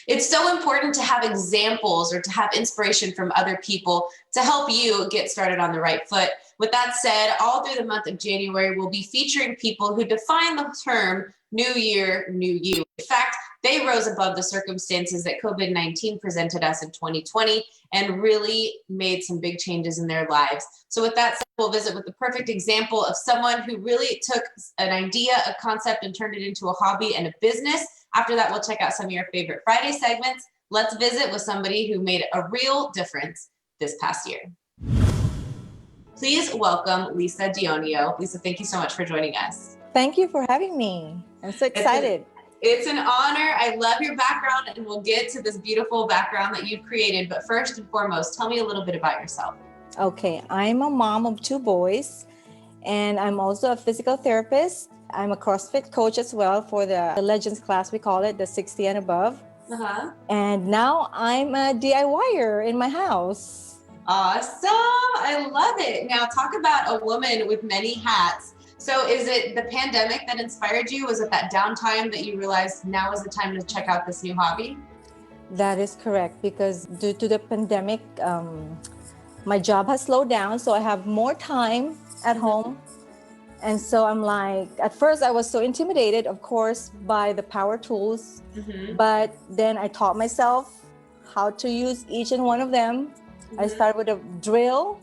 It's so important to have examples or to have inspiration from other people to help you get started on the right foot. With that said, all through the month of January, we'll be featuring people who define the term New Year, New You. In fact, they rose above the circumstances that COVID-19 presented us in 2020 and really made some big changes in their lives. So with that said, we'll visit with the perfect example of someone who really took an idea, a concept, and turned it into a hobby and a business. After that, we'll check out some of your favorite Friday segments. Let's visit with somebody who made a real difference this past year. Please welcome Liza Dionio. Liza, thank you so much for joining us. Thank you for having me. I'm so excited. It's an honor. I love your background, and we'll get to this beautiful background that you've created. But first and foremost, tell me a little bit about yourself. Okay, I'm a mom of 2 boys, and I'm also a physical therapist. I'm a CrossFit coach as well for the Legends class, we call it, the 60 and above. And now I'm a DIYer in my house. Awesome. I love it. Now talk about a woman with many hats. So is it the pandemic that inspired you? Was it that downtime that you realized now is the time to check out this new hobby? That is correct, because due to the pandemic, my job has slowed down, so I have more time at home. And so I'm like, at first I was so intimidated, of course, by the power tools, but then I taught myself how to use each and one of them. I started with a drill.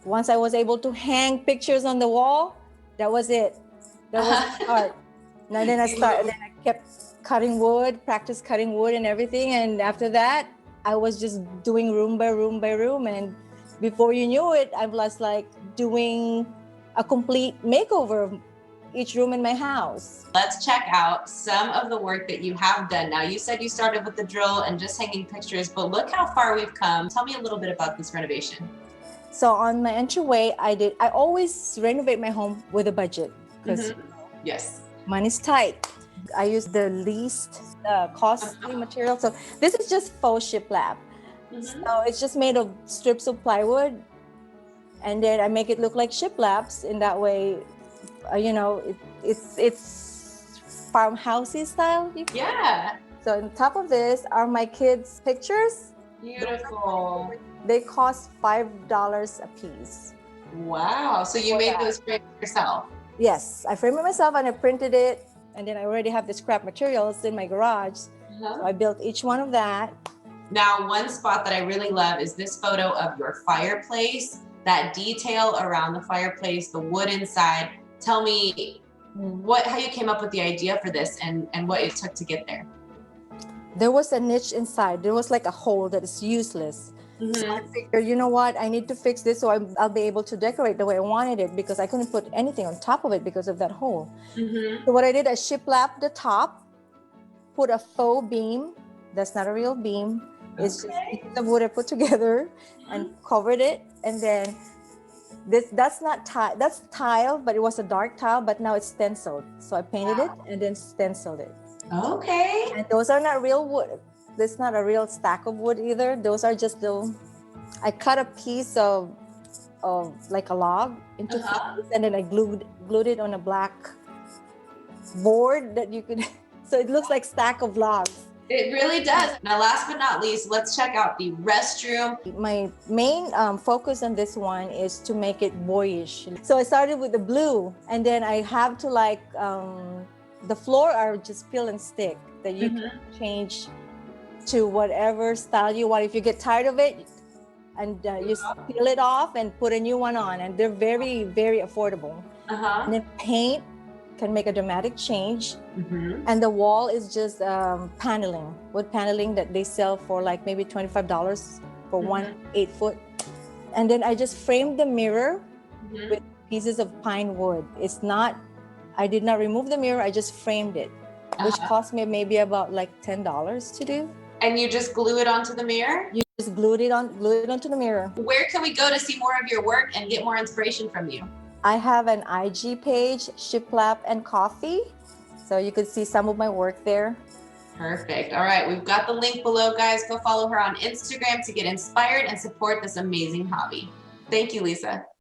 Once I was able to hang pictures on the wall, that was it. That was the start. And then I kept cutting wood, practice cutting wood and everything. And after that, I was just doing room by room by room. And before you knew it, I was like doing a complete makeover of each room in my house. Let's check out some of the work that you have done. Now, you said you started with the drill and just hanging pictures, but look how far we've come. Tell me a little bit about this renovation. So on my entryway, I always renovate my home with a budget, because yes, money's tight. I use the least costly material. So this is just faux shiplap. So it's just made of strips of plywood, and then I make it look like shiplaps. In that way, it's farmhousey style. Yeah. So on top of this are my kids' pictures. Beautiful. They cost $5 a piece. Wow. So you made those frames yourself? Yes, I framed it myself and I printed it. And then I already have the scrap materials in my garage. So I built each one of that. Now, one spot that I really love is this photo of your fireplace, that detail around the fireplace, the wood inside. Tell me how you came up with the idea for this and what it took to get there. There was a niche inside. There was like a hole that is useless. So I figured, you know what, I need to fix this so I'll be able to decorate the way I wanted it, because I couldn't put anything on top of it because of that hole. So what I did, I shiplapped the top, put a faux beam. That's not a real beam. It's just pieces of wood I put together and covered it. And then that's not tile, that's tile, but it was a dark tile, but now it's stenciled. So I painted it and then stenciled it. Okay. And those are not real wood. That's not a real stack of wood either. Those are just I cut a piece of like a log into pieces, and then I glued it on a black board that you could, so it looks like stack of logs. It really does. Now, last but not least, let's check out the restroom. My main focus on this one is to make it boyish. So I started with the blue, and then I have to the floor are just peel and stick that you can change to whatever style you want. If you get tired of it, and you peel it off and put a new one on, and they're very, very affordable. And then paint can make a dramatic change. And the wall is just paneling, wood paneling that they sell for like maybe $25 for 1 8-foot. And then I just framed the mirror with pieces of pine wood. I did not remove the mirror, I just framed it, which cost me maybe about like $10 to do. And you just glue it onto the mirror? You just glued it onto the mirror. Where can we go to see more of your work and get more inspiration from you? I have an IG page, Shiplap and Coffee. So you could see some of my work there. Perfect. All right, we've got the link below, guys. Go follow her on Instagram to get inspired and support this amazing hobby. Thank you, Liza.